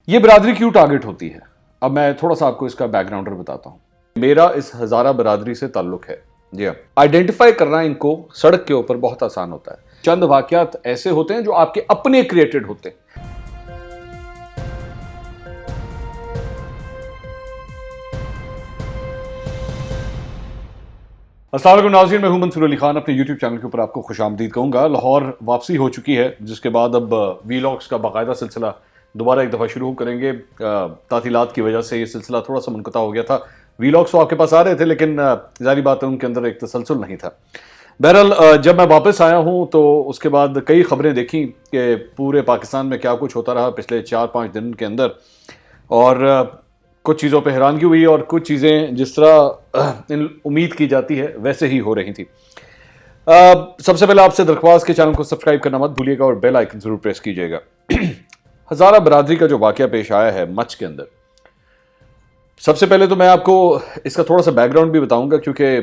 یہ برادری کیوں ٹارگٹ ہوتی ہے؟ اب میں تھوڑا سا آپ کو اس کا بیک گراؤنڈر بتاتا ہوں۔ میرا اس ہزارہ برادری سے تعلق ہے۔ جی ہاں، آئیڈینٹیفائی کرنا ان کو سڑک کے اوپر بہت آسان ہوتا ہے۔ چند واقعات ایسے ہوتے ہیں جو آپ کے اپنے کریٹڈ ہوتے ہیں۔ السلام علیکم ناظرین، میں ہوں منصور علی خان۔ اپنے یوٹیوب چینل کے اوپر آپ کو خوش آمدید کہوں گا۔ لاہور واپسی ہو چکی ہے، جس کے بعد اب ویلاگس کا باقاعدہ سلسلہ دوبارہ ایک دفعہ شروع کریں گے۔ تعطیلات کی وجہ سے یہ سلسلہ تھوڑا سا منقطع ہو گیا تھا۔ ویلاگس تو آپ کے پاس آ رہے تھے، لیکن ظاہری بات ہے ان کے اندر ایک تسلسل نہیں تھا۔ بہرحال جب میں واپس آیا ہوں تو اس کے بعد کئی خبریں دیکھیں کہ پورے پاکستان میں کیا کچھ ہوتا رہا پچھلے 4-5 دن کے اندر، اور کچھ چیزوں پہ حیرانگی ہوئی اور کچھ چیزیں جس طرح امید کی جاتی ہے ویسے ہی ہو رہی تھی۔ سب سے پہلے آپ سے درخواست کے چینل کو سبسکرائب کرنا مت بھولیے گا اور بیل آئیکن ضرور پریس کیجیے گا۔ ہزارہ برادری کا جو واقعہ پیش آیا ہے مچھ کے اندر، سب سے پہلے تو میں آپ کو اس کا تھوڑا سا بیک گراؤنڈ بھی بتاؤں گا، کیونکہ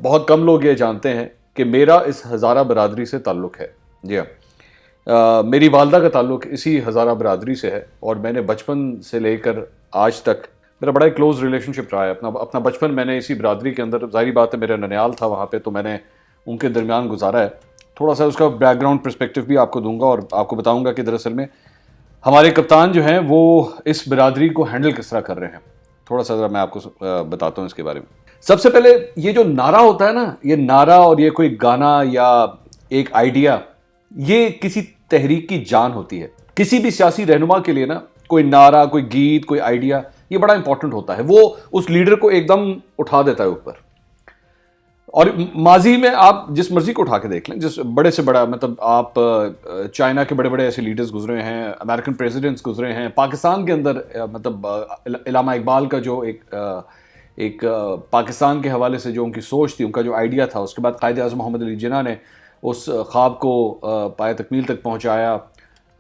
بہت کم لوگ یہ جانتے ہیں کہ میرا اس ہزارہ برادری سے تعلق ہے۔ جی ہاں، میری والدہ کا تعلق اسی ہزارہ برادری سے ہے، اور میں نے بچپن سے لے کر آج تک میرا بڑا کلوز ریلیشن شپ رہا ہے۔ اپنا بچپن میں نے اسی برادری کے اندر، ظاہری بات ہے میرا ننیال تھا وہاں پہ، تو میں نے ان کے درمیان گزارا ہے۔ تھوڑا سا اس کا بیک گراؤنڈ پرسپیکٹو بھی آپ کو دوں گا، اور آپ کو بتاؤں گا کہ دراصل میں ہمارے کپتان جو ہیں وہ اس برادری کو ہینڈل کس طرح کر رہے ہیں۔ تھوڑا سا ذرا میں آپ کو بتاتا ہوں اس کے بارے میں۔ سب سے پہلے یہ جو نعرہ ہوتا ہے نا، یہ نعرہ اور یہ کوئی گانا یا ایک آئیڈیا، یہ کسی تحریک کی جان ہوتی ہے۔ کسی بھی سیاسی رہنما کے لیے نا کوئی نعرہ، کوئی گیت، کوئی آئیڈیا، یہ بڑا امپورٹنٹ ہوتا ہے۔ وہ اس لیڈر کو ایک دم اٹھا دیتا ہے اوپر۔ اور ماضی میں آپ جس مرضی کو اٹھا کے دیکھ لیں، جس بڑے سے بڑا، مطلب آپ چائنا کے بڑے بڑے ایسے لیڈرز گزرے ہیں، امریکن پریزیڈنٹس گزرے ہیں، پاکستان کے اندر مطلب علامہ اقبال کا جو ایک پاکستان کے حوالے سے جو ان کی سوچ تھی، ان کا جو آئیڈیا تھا، اس کے بعد قائد اعظم محمد علی جناح نے اس خواب کو پائے تکمیل تک پہنچایا۔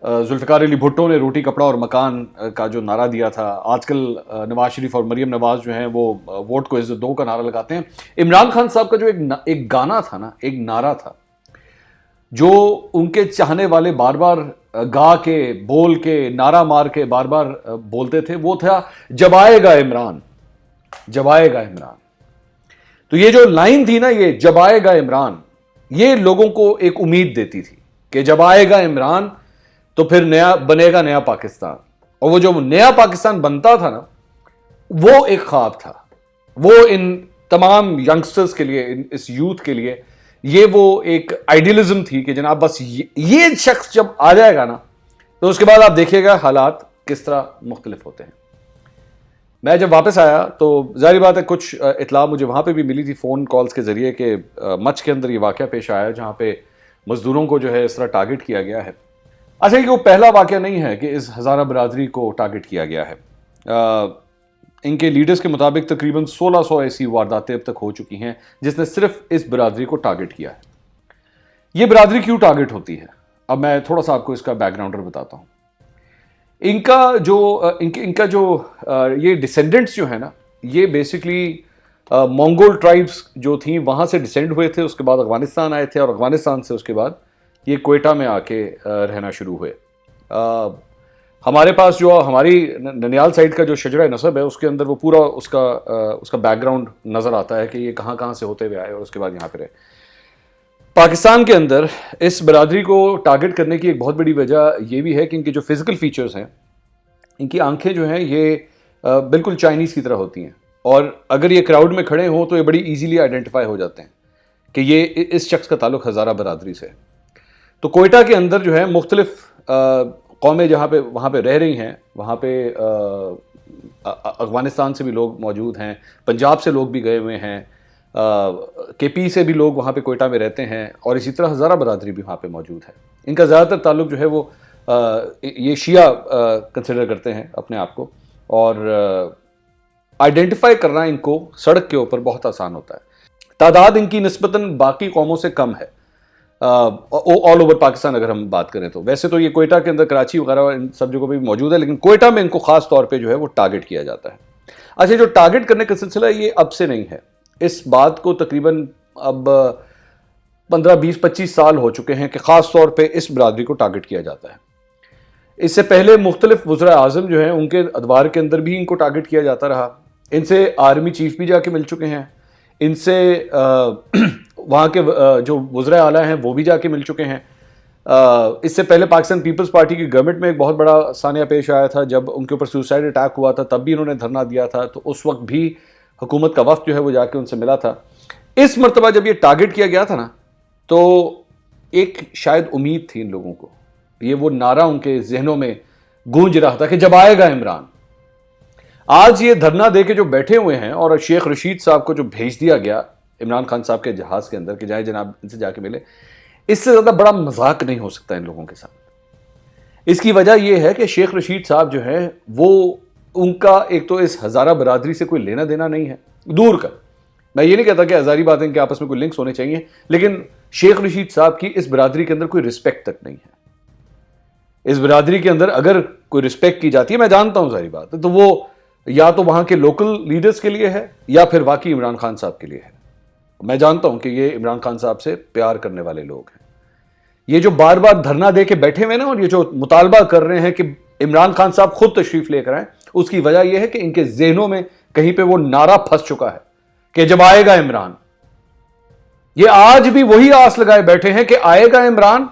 ذوالفقار علی بھٹو نے روٹی کپڑا اور مکان کا جو نعرہ دیا تھا۔ آج کل نواز شریف اور مریم نواز جو ہیں وہ ووٹ کو عزت دو کا نعرہ لگاتے ہیں۔ عمران خان صاحب کا جو ایک گانا تھا نا، ایک نعرہ تھا جو ان کے چاہنے والے بار بار گا کے، بول کے، نعرہ مار کے بار بار بولتے تھے، وہ تھا جب آئے گا عمران، جب آئے گا عمران۔ تو یہ جو لائن تھی نا، یہ جب آئے گا عمران، یہ لوگوں کو ایک امید دیتی تھی کہ جب آئے گا عمران تو پھر نیا بنے گا نیا پاکستان۔ اور وہ جو نیا پاکستان بنتا تھا نا، وہ ایک خواب تھا۔ وہ ان تمام ینگسٹرز کے لیے، اس یوتھ کے لیے، یہ وہ ایک آئیڈیلزم تھی کہ جناب بس یہ شخص جب آ جائے گا نا، تو اس کے بعد آپ دیکھیے گا حالات کس طرح مختلف ہوتے ہیں۔ میں جب واپس آیا تو ظاہری بات ہے کچھ اطلاع مجھے وہاں پہ بھی ملی تھی فون کالز کے ذریعے کہ مچھ کے اندر یہ واقعہ پیش آیا جہاں پہ مزدوروں کو جو ہے اس طرح ٹارگٹ کیا گیا ہے۔ اچھا، کہ وہ پہلا واقعہ نہیں ہے کہ اس ہزارہ برادری کو ٹارگٹ کیا گیا ہے۔ ان کے لیڈرز کے مطابق تقریباً 1600 ایسی وارداتیں اب تک ہو چکی ہیں جس نے صرف اس برادری کو ٹارگٹ کیا ہے۔ یہ برادری کیوں ٹارگٹ ہوتی ہے؟ اب میں تھوڑا سا آپ کو اس کا بیک گراؤنڈر بتاتا ہوں۔ ان کا جو یہ ڈسینڈنٹس جو ہیں نا، یہ بیسکلی مونگول ٹرائبس جو تھیں وہاں سے ڈسینڈ ہوئے تھے، اس کے بعد افغانستان آئے تھے، اور افغانستان سے اس کے بعد یہ کوئٹہ میں آ کے رہنا شروع ہوئے۔ ہمارے پاس جو ہماری ننیال سائڈ کا جو شجرہ نسب ہے، اس کے اندر وہ پورا اس کا بیک گراؤنڈ نظر آتا ہے کہ یہ کہاں کہاں سے ہوتے ہوئے آئے اور اس کے بعد یہاں پہ رہے۔ پاکستان کے اندر اس برادری کو ٹارگٹ کرنے کی ایک بہت بڑی وجہ یہ بھی ہے کہ ان کے جو فزیکل فیچرز ہیں، ان کی آنکھیں جو ہیں یہ بالکل چائنیز کی طرح ہوتی ہیں، اور اگر یہ کراؤڈ میں کھڑے ہوں تو یہ بڑی ایزیلی آئیڈینٹیفائی ہو جاتے ہیں کہ یہ اس شخص کا تعلق ہزارہ برادری سے ہے۔ تو کوئٹہ کے اندر جو ہے مختلف قومیں جہاں پہ وہاں پہ رہ رہی ہیں، وہاں پہ افغانستان سے بھی لوگ موجود ہیں، پنجاب سے لوگ بھی گئے ہوئے ہیں، کے پی سے بھی لوگ وہاں پہ کوئٹہ میں رہتے ہیں، اور اسی طرح ہزارہ برادری بھی وہاں پہ موجود ہے۔ ان کا زیادہ تر تعلق جو ہے وہ یہ شیعہ کنسیڈر کرتے ہیں اپنے آپ کو، اور آئیڈینٹیفائی کرنا ان کو سڑک کے اوپر بہت آسان ہوتا ہے۔ تعداد ان کی نسبتاً باقی قوموں سے کم ہے آل اوور پاکستان اگر ہم بات کریں تو۔ ویسے تو یہ کوئٹہ کے اندر، کراچی وغیرہ ان سب جگہوں پہ بھی موجود ہے، لیکن کوئٹہ میں ان کو خاص طور پہ جو ہے وہ ٹارگٹ کیا جاتا ہے۔ اچھا، جو ٹارگٹ کرنے کا سلسلہ یہ اب سے نہیں ہے، اس بات کو تقریباً اب 15 20 25 سال ہو چکے ہیں کہ خاص طور پہ اس برادری کو ٹارگٹ کیا جاتا ہے۔ اس سے پہلے مختلف وزراء اعظم جو ہیں ان کے ادوار کے اندر بھی ان کو ٹارگٹ کیا جاتا رہا. ان سے آرمی چیف بھی جا کے مل چکے ہیں, ان سے وہاں کے جو وزراء اعلیٰ ہیں وہ بھی جا کے مل چکے ہیں. اس سے پہلے پاکستان پیپلز پارٹی کی گورنمنٹ میں ایک بہت بڑا سانیہ پیش آیا تھا جب ان کے اوپر سوسائڈ اٹیک ہوا تھا, تب بھی انہوں نے دھرنا دیا تھا, تو اس وقت بھی حکومت کا وفد جو ہے وہ جا کے ان سے ملا تھا. اس مرتبہ جب یہ ٹارگٹ کیا گیا تھا نا, تو ایک شاید امید تھی ان لوگوں کو, یہ وہ نعرہ ان کے ذہنوں میں گونج رہا تھا کہ جب آئے گا عمران. آج یہ دھرنا دے کے جو بیٹھے ہوئے ہیں اور شیخ رشید صاحب کو جو بھیج دیا گیا عمران خان صاحب کے جہاز کے اندر کہ جائے جناب ان سے جا کے ملے, اس سے زیادہ بڑا مذاق نہیں ہو سکتا ان لوگوں کے ساتھ. اس کی وجہ یہ ہے کہ شیخ رشید صاحب جو ہیں وہ ان کا ایک تو اس ہزارہ برادری سے کوئی لینا دینا نہیں ہے, دور کا. میں یہ نہیں کہتا کہ ہزاری باتیں کہ آپس میں کوئی لنکس ہونے چاہیے, لیکن شیخ رشید صاحب کی اس برادری کے اندر کوئی رسپیکٹ تک نہیں ہے. اس برادری کے اندر اگر کوئی رسپیکٹ کی جاتی ہے, میں جانتا ہوں ظاہری بات ہے, تو وہ یا تو وہاں کے لوکل لیڈرز کے لیے ہے یا پھر واقعی عمران خان صاحب کے لیے ہے. میں جانتا ہوں کہ یہ عمران خان صاحب سے پیار کرنے والے لوگ ہیں. یہ جو بار بار دھرنا دے کے بیٹھے ہوئے نا, اور یہ جو مطالبہ کر رہے ہیں کہ عمران خان صاحب خود تشریف لے کر آئیں, اس کی وجہ یہ ہے کہ ان کے ذہنوں میں کہیں پہ وہ نعرہ پھنس چکا ہے کہ جب آئے گا عمران. یہ آج بھی وہی آس لگائے بیٹھے ہیں کہ آئے گا عمران,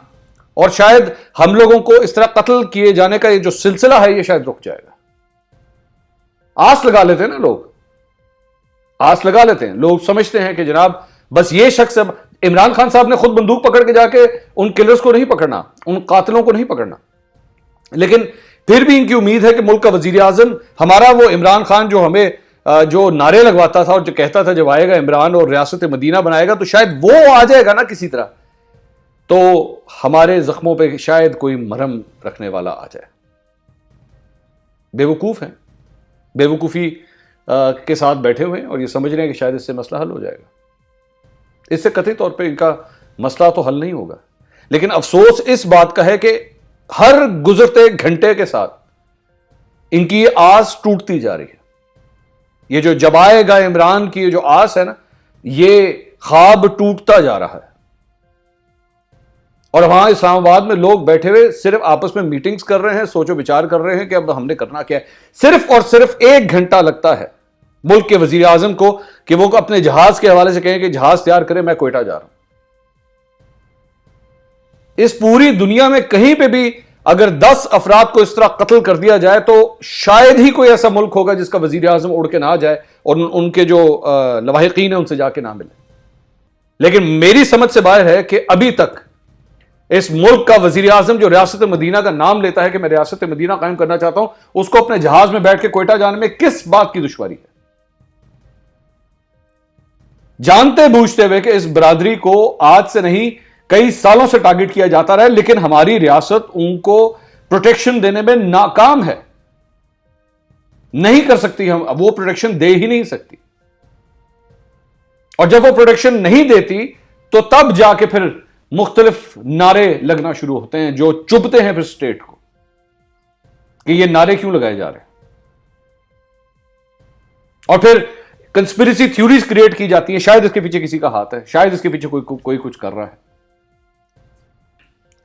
اور شاید ہم لوگوں کو اس طرح قتل کیے جانے کا یہ جو سلسلہ ہے یہ شاید رک جائے گا. آس لگا لیتے ہیں نا لوگ, آس لگا لیتے ہیں. لوگ سمجھتے ہیں کہ جناب بس یہ شخص, عمران خان صاحب نے خود بندوق پکڑ کے جا کے ان کلرز کو نہیں پکڑنا, ان قاتلوں کو نہیں پکڑنا, لیکن پھر بھی ان کی امید ہے کہ ملک کا وزیر اعظم ہمارا وہ عمران خان جو ہمیں جو نعرے لگواتا تھا اور جو کہتا تھا جب آئے گا عمران اور ریاست مدینہ بنائے گا, تو شاید وہ آ جائے گا نا کسی طرح, تو ہمارے زخموں پہ شاید کوئی مرہم رکھنے والا آ جائے. بے وقوف ہیں, بے وقوفی کے ساتھ بیٹھے ہوئے ہیں اور یہ سمجھ رہے ہیں کہ شاید اس سے مسئلہ حل ہو جائے گا. اس سے قطعی طور پہ ان کا مسئلہ تو حل نہیں ہوگا. لیکن افسوس اس بات کا ہے کہ ہر گزرتے گھنٹے کے ساتھ ان کی آس ٹوٹتی جا رہی ہے. یہ جو جب آئے گا عمران کی جو آس ہے نا, یہ خواب ٹوٹتا جا رہا ہے. اور وہاں اسلام آباد میں لوگ بیٹھے ہوئے صرف آپس میں میٹنگز کر رہے ہیں, سوچو بچار کر رہے ہیں کہ اب ہم نے کرنا کیا ہے. صرف اور صرف 1 گھنٹہ لگتا ہے ملک کے وزیر اعظم کو کہ وہ اپنے جہاز کے حوالے سے کہیں کہ جہاز تیار کریں, میں کوئٹہ جا رہا ہوں. اس پوری دنیا میں کہیں پہ بھی اگر 10 افراد کو اس طرح قتل کر دیا جائے تو شاید ہی کوئی ایسا ملک ہوگا جس کا وزیر اعظم اڑ کے نہ جائے اور ان کے جو لواحقین ہیں ان سے جا کے نہ ملے. لیکن میری سمجھ سے باہر ہے کہ ابھی تک اس ملک کا وزیر اعظم جو ریاست مدینہ کا نام لیتا ہے کہ میں ریاست مدینہ قائم کرنا چاہتا ہوں, اس کو اپنے جہاز میں بیٹھ کے کوئٹہ جانے میں کس بات کی دشواری ہے, جانتے بوجھتے ہوئے کہ اس برادری کو آج سے نہیں کئی سالوں سے ٹارگٹ کیا جاتا رہا, لیکن ہماری ریاست ان کو پروٹیکشن دینے میں ناکام ہے. نہیں کر سکتی, ہم وہ پروٹیکشن دے ہی نہیں سکتی. اور جب وہ پروٹیکشن نہیں دیتی تو تب جا کے پھر مختلف نعرے لگنا شروع ہوتے ہیں جو چبھتے ہیں پھر اسٹیٹ کو کہ یہ نعرے کیوں لگائے جا رہے ہیں. اور پھر کنسپیریسی تھیوریز کریٹ کی جاتی ہیں, شاید اس کے پیچھے کسی کا ہاتھ ہے, شاید اس کے پیچھے کوئی کچھ کر رہا ہے.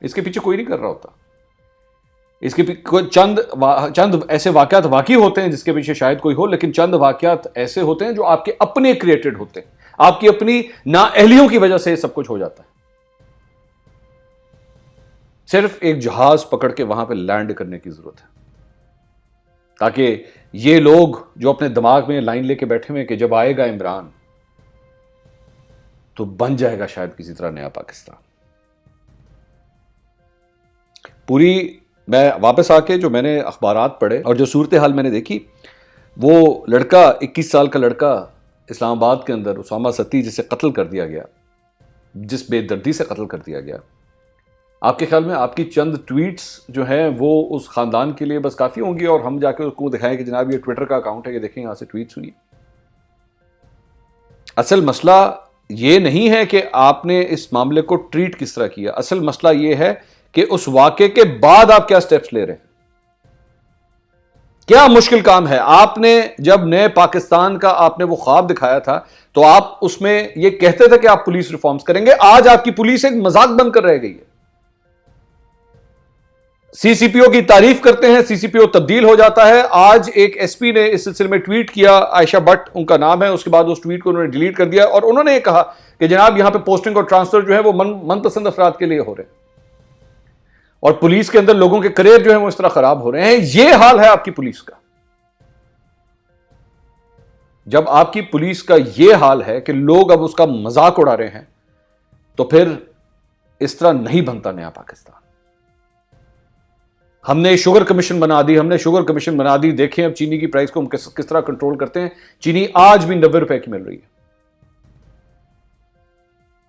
اس کے پیچھے کوئی نہیں کر رہا ہوتا. اس کے چند ایسے واقعات واقعی ہوتے ہیں جس کے پیچھے شاید کوئی ہو, لیکن چند واقعات ایسے ہوتے ہیں جو آپ کے اپنے کریٹڈ ہوتے ہیں, آپ کی اپنی نااہلیوں کی وجہ سے یہ سب کچھ ہو جاتا ہے. صرف ایک جہاز پکڑ کے وہاں پہ لینڈ کرنے کی ضرورت ہے تاکہ یہ لوگ جو اپنے دماغ میں لائن لے کے بیٹھے ہوئے کہ جب آئے گا عمران تو بن جائے گا شاید کسی طرح نیا پاکستان. پوری میں واپس آ کے جو میں نے اخبارات پڑھے اور جو صورتحال میں نے دیکھی, وہ لڑکا 21 سال کا لڑکا اسلام آباد کے اندر اسامہ ستی جسے قتل کر دیا گیا, جس بے دردی سے قتل کر دیا گیا, آپ کے خیال میں آپ کی چند ٹویٹس جو ہیں وہ اس خاندان کے لیے بس کافی ہوں گی اور ہم جا کے اس کو دکھائیں کہ جناب یہ ٹویٹر کا اکاؤنٹ ہے, یہ دیکھیں یہاں سے ٹویٹ سنیے. اصل مسئلہ یہ نہیں ہے کہ آپ نے اس معاملے کو ٹریٹ کس طرح کیا, اصل مسئلہ یہ ہے کہ اس واقعے کے بعد آپ کیا سٹیپس لے رہے ہیں. کیا مشکل کام ہے. آپ نے جب نئے پاکستان کا آپ نے وہ خواب دکھایا تھا تو آپ اس میں یہ کہتے تھے کہ آپ پولیس ریفارمز کریں گے. آج آپ کی پولیس ایک مذاق بن کر رہ گئی ہے. سی سی پی او کی تعریف کرتے ہیں, سی سی پی او تبدیل ہو جاتا ہے. آج ایک ایس پی نے اس سلسلے میں ٹویٹ کیا, عائشہ بٹ ان کا نام ہے, اس کے بعد اس ٹویٹ کو انہوں نے ڈیلیٹ کر دیا, اور انہوں نے یہ کہا کہ جناب یہاں پہ پوسٹنگ اور ٹرانسفر جو ہے وہ منپسند افراد کے لیے ہو رہے ہیں, اور پولیس کے اندر لوگوں کے کریئر جو ہے وہ اس طرح خراب ہو رہے ہیں. یہ حال ہے آپ کی پولیس کا. جب آپ کی پولیس کا یہ حال ہے کہ لوگ اب اس کا مذاق اڑا رہے ہیں, تو پھر اس طرح نہیں بنتا نیا پاکستان. ہم نے شوگر کمیشن بنا دی, دیکھیں اب چینی کی پرائس کو ہم کس طرح کنٹرول کرتے ہیں. چینی آج بھی 90 روپے کی مل رہی ہے.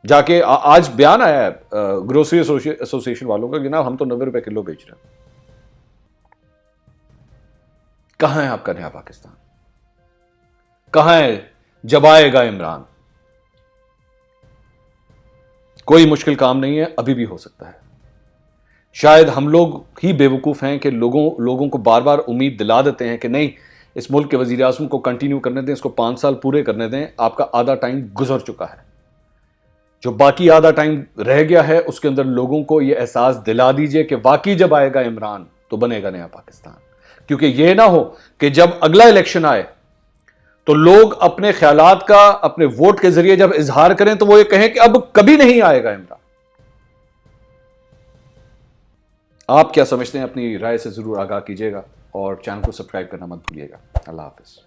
جا کے آج بیان آیا ہے گروسری ایسوسی ایشن والوں کا, جناب ہم تو 90 روپے کلو بیچ رہے ہیں. کہاں ہے آپ کا نیا پاکستان؟ کہاں ہے جب آئے گا عمران؟ کوئی مشکل کام نہیں ہے, ابھی بھی ہو سکتا ہے. شاید ہم لوگ ہی بے وقوف ہیں کہ لوگوں کو بار بار امید دلا دیتے ہیں کہ نہیں, اس ملک کے وزیر اعظم کو کنٹینیو کرنے دیں, اس کو 5 سال پورے کرنے دیں. آپ کا آدھا ٹائم گزر چکا ہے. جو باقی آدھا ٹائم رہ گیا ہے اس کے اندر لوگوں کو یہ احساس دلا دیجئے کہ واقعی جب آئے گا عمران تو بنے گا نیا پاکستان. کیونکہ یہ نہ ہو کہ جب اگلا الیکشن آئے تو لوگ اپنے خیالات کا اپنے ووٹ کے ذریعے جب اظہار کریں تو وہ یہ کہیں کہ اب کبھی نہیں آئے گا عمران. آپ کیا سمجھتے ہیں؟ اپنی رائے سے ضرور آگاہ کیجیے گا, اور چینل کو سبسکرائب کرنا مت بھولیے گا. اللہ حافظ.